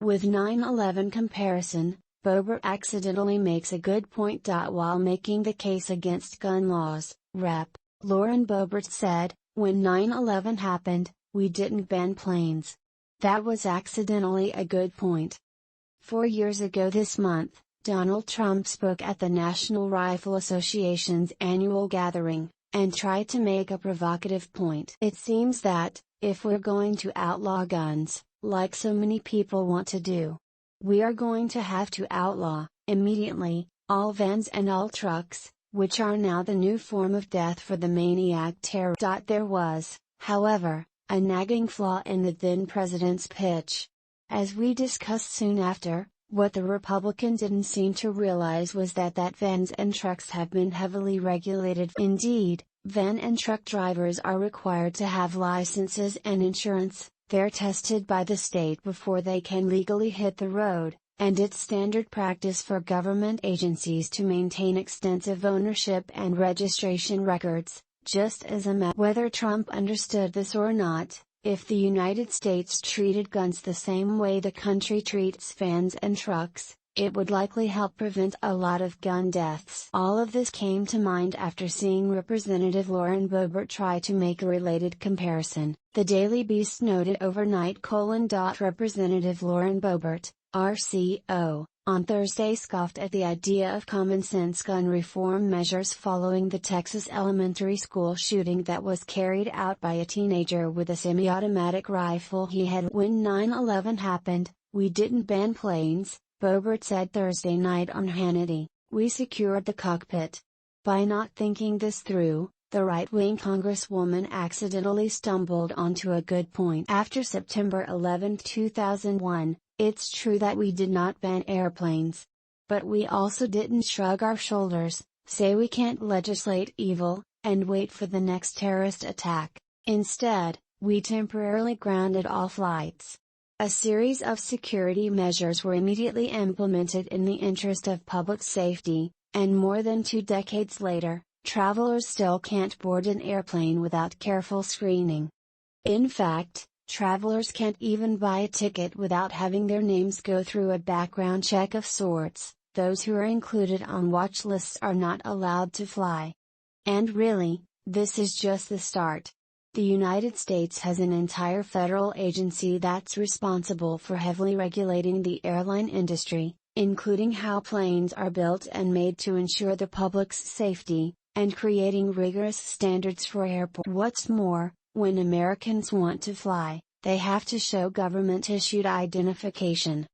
With 9/11 comparison, Boebert accidentally makes a good point. While making the case against gun laws, Rep. Lauren Boebert said, "When 9/11 happened, we didn't ban planes. That was accidentally a good point." 4 years ago this month, Donald Trump spoke at the National Rifle Association's annual gathering, and tried to make a provocative point. It seems that, if we're going to outlaw guns, like so many people want to do, we are going to have to outlaw, immediately, all vans and all trucks, which are now the new form of death for the maniac terror. There was, however, a nagging flaw in the then president's pitch. As we discussed soon after, what the Republican didn't seem to realize was that vans and trucks have been heavily regulated. Indeed, van and truck drivers are required to have licenses and insurance. They're tested by the state before they can legally hit the road, and it's standard practice for government agencies to maintain extensive ownership and registration records, just as a matter. Whether Trump understood this or not, if the United States treated guns the same way the country treats vans and trucks, it would likely help prevent a lot of gun deaths. All of this came to mind after seeing Representative Lauren Boebert try to make a related comparison. The Daily Beast noted overnight: Representative Lauren Boebert, RCO, on Thursday scoffed at the idea of common-sense gun reform measures following the Texas elementary school shooting that was carried out by a teenager with a semi-automatic rifle he had. When 9/11 happened, we didn't ban planes, Boebert said Thursday night on Hannity. We secured the cockpit. By not thinking this through, the right-wing congresswoman accidentally stumbled onto a good point. After September 11, 2001, it's true that we did not ban airplanes. But we also didn't shrug our shoulders, say we can't legislate evil, and wait for the next terrorist attack. Instead, we temporarily grounded all flights. A series of security measures were immediately implemented in the interest of public safety, and more than 2 decades later, travelers still can't board an airplane without careful screening. In fact, travelers can't even buy a ticket without having their names go through a background check of sorts. Those who are included on watch lists are not allowed to fly. And really, this is just the start. The United States has an entire federal agency that's responsible for heavily regulating the airline industry, including how planes are built and made to ensure the public's safety, and creating rigorous standards for airports. What's more, when Americans want to fly, they have to show government-issued identification.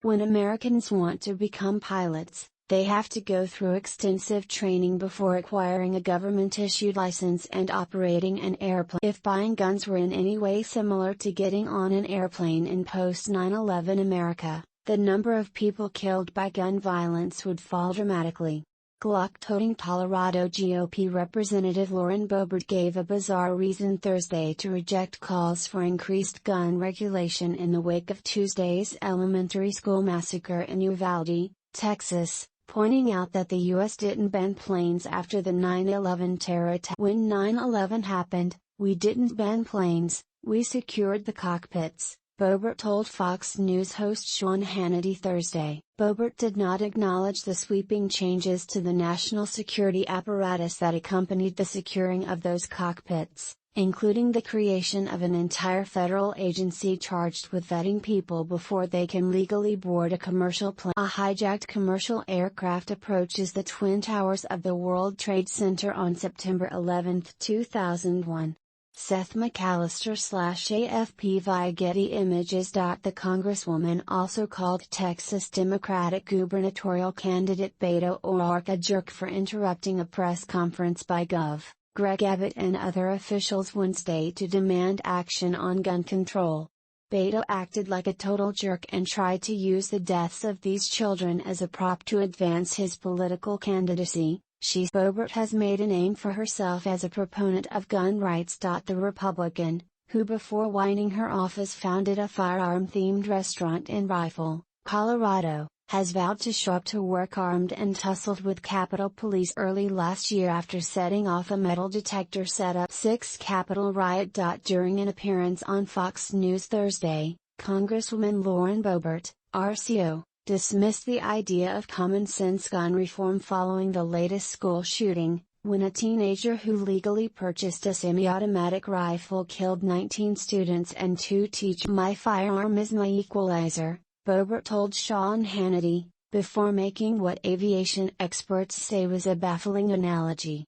When Americans want to become pilots, they have to go through extensive training before acquiring a government-issued license and operating an airplane. If buying guns were in any way similar to getting on an airplane in post-9/11 America, the number of people killed by gun violence would fall dramatically. Glock-toting Colorado GOP Representative Lauren Boebert gave a bizarre reason Thursday to reject calls for increased gun regulation in the wake of Tuesday's elementary school massacre in Uvalde, Texas, pointing out that the U.S. didn't ban planes after the 9/11 terror attack. When 9/11 happened, we didn't ban planes, we secured the cockpits, Boebert told Fox News host Sean Hannity Thursday. Boebert did not acknowledge the sweeping changes to the national security apparatus that accompanied the securing of those cockpits, including the creation of an entire federal agency charged with vetting people before they can legally board a commercial plane. A hijacked commercial aircraft approaches the Twin Towers of the World Trade Center on September 11, 2001. Seth McAllister/AFP via Getty Images. The Congresswoman also called Texas Democratic gubernatorial candidate Beto O'Rourke a jerk for interrupting a press conference by Gov. Greg Abbott and other officials Wednesday to demand action on gun control. Beto acted like a total jerk and tried to use the deaths of these children as a prop to advance his political candidacy. Boebert has made a name for herself as a proponent of gun rights. The Republican, who before winning her office founded a firearm-themed restaurant in Rifle, Colorado, has vowed to show up to work armed and tussled with Capitol Police early last year after setting off a metal detector set up 6 Capitol riot. During an appearance on Fox News Thursday, Congresswoman Lauren Boebert, RCO, dismissed the idea of common-sense gun reform following the latest school shooting, when a teenager who legally purchased a semi-automatic rifle killed 19 students and 2 teachers. "My firearm is my equalizer," Boebert told Sean Hannity, before making what aviation experts say was a baffling analogy.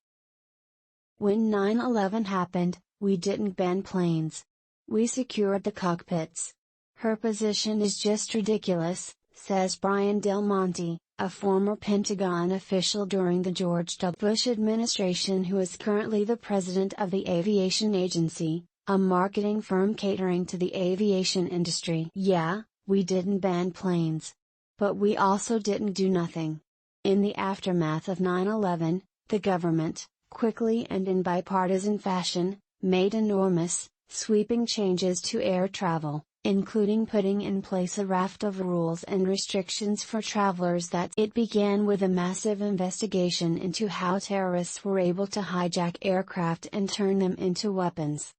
"When 9/11 happened, we didn't ban planes. We secured the cockpits. Her position is just ridiculous," says Brian Del Monte, a former Pentagon official during the George W. Bush administration who is currently the president of the Aviation Agency, a marketing firm catering to the aviation industry. "Yeah, we didn't ban planes. But we also didn't do nothing. In the aftermath of 9/11, the government, quickly and in bipartisan fashion, made enormous, sweeping changes to air travel, including putting in place a raft of rules and restrictions for travelers. That it began with a massive investigation into how terrorists were able to hijack aircraft and turn them into weapons.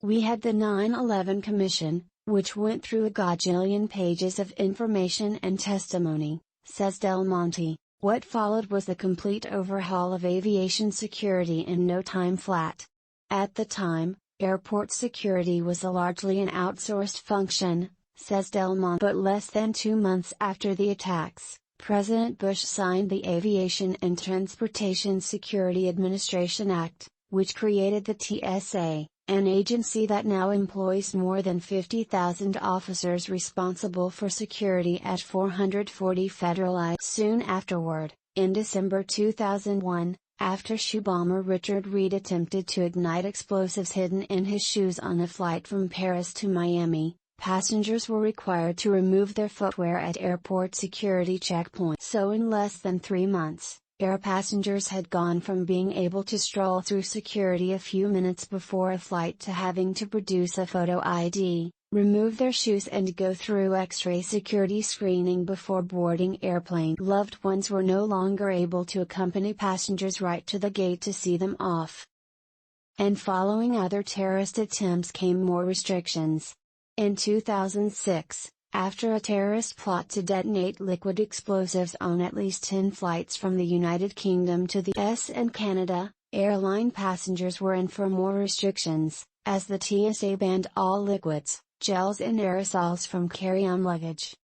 We had the 9/11 Commission, which went through a gajillion pages of information and testimony," says Del Monte. "What followed was the complete overhaul of aviation security in no time flat. At the time, airport security was largely an outsourced function," says Del Monte. But less than 2 months after the attacks, President Bush signed the Aviation and Transportation Security Administration Act, which created the TSA, an agency that now employs more than 50,000 officers responsible for security at 440 federal ICE. Soon afterward, in December 2001, after shoe bomber Richard Reed attempted to ignite explosives hidden in his shoes on a flight from Paris to Miami, passengers were required to remove their footwear at airport security checkpoints. So in less than 3 months, air passengers had gone from being able to stroll through security a few minutes before a flight to having to produce a photo ID, remove their shoes and go through X-ray security screening before boarding airplane. Loved ones were no longer able to accompany passengers right to the gate to see them off. And following other terrorist attempts came more restrictions. In 2006, after a terrorist plot to detonate liquid explosives on at least 10 flights from the United Kingdom to the US and Canada, airline passengers were in for more restrictions, as the TSA banned all liquids, gels and aerosols from carry-on luggage.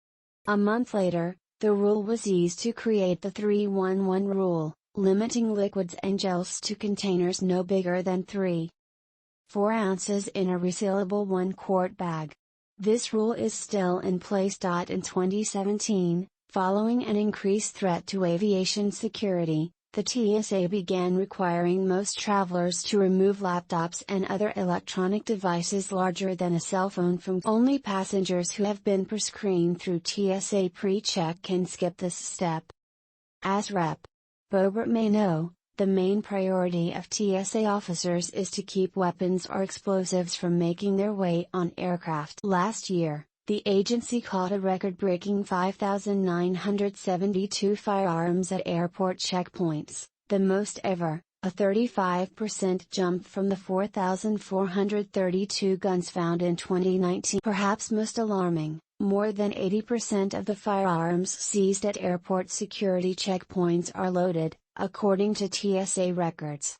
A month later, the rule was eased to create the 311 rule, limiting liquids and gels to containers no bigger than 3.4 ounces in a resealable 1-quart bag. This rule is still in place. In 2017, following an increased threat to aviation security, the TSA began requiring most travelers to remove laptops and other electronic devices larger than a cell phone from. Only passengers who have been pre-screened through TSA pre-check can skip this step. As Rep. Boebert may know, the main priority of TSA officers is to keep weapons or explosives from making their way on aircraft. Last year, the agency caught a record-breaking 5,972 firearms at airport checkpoints, the most ever, a 35% jump from the 4,432 guns found in 2019. Perhaps most alarming, more than 80% of the firearms seized at airport security checkpoints are loaded, according to TSA records.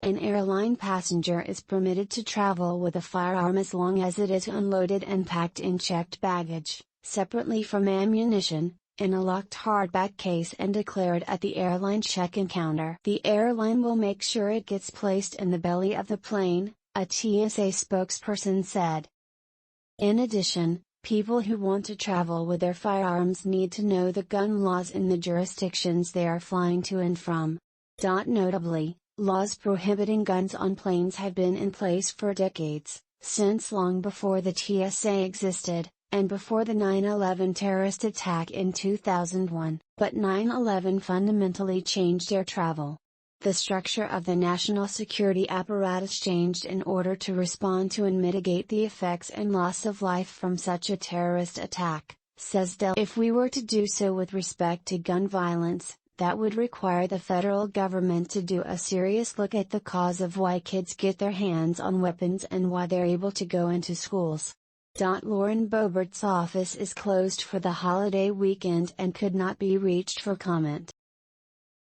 An airline passenger is permitted to travel with a firearm as long as it is unloaded and packed in checked baggage, separately from ammunition, in a locked hardback case and declared at the airline check-in counter. The airline will make sure it gets placed in the belly of the plane, a TSA spokesperson said. In addition, people who want to travel with their firearms need to know the gun laws in the jurisdictions they are flying to and from. Notably, laws prohibiting guns on planes have been in place for decades, since long before the TSA existed, and before the 9/11 terrorist attack in 2001. But 9/11 fundamentally changed air travel. The structure of the national security apparatus changed in order to respond to and mitigate the effects and loss of life from such a terrorist attack, says Del. If we were to do so with respect to gun violence, that would require the federal government to do a serious look at the cause of why kids get their hands on weapons and why they're able to go into schools. Lauren Boebert's office is closed for the holiday weekend and could not be reached for comment.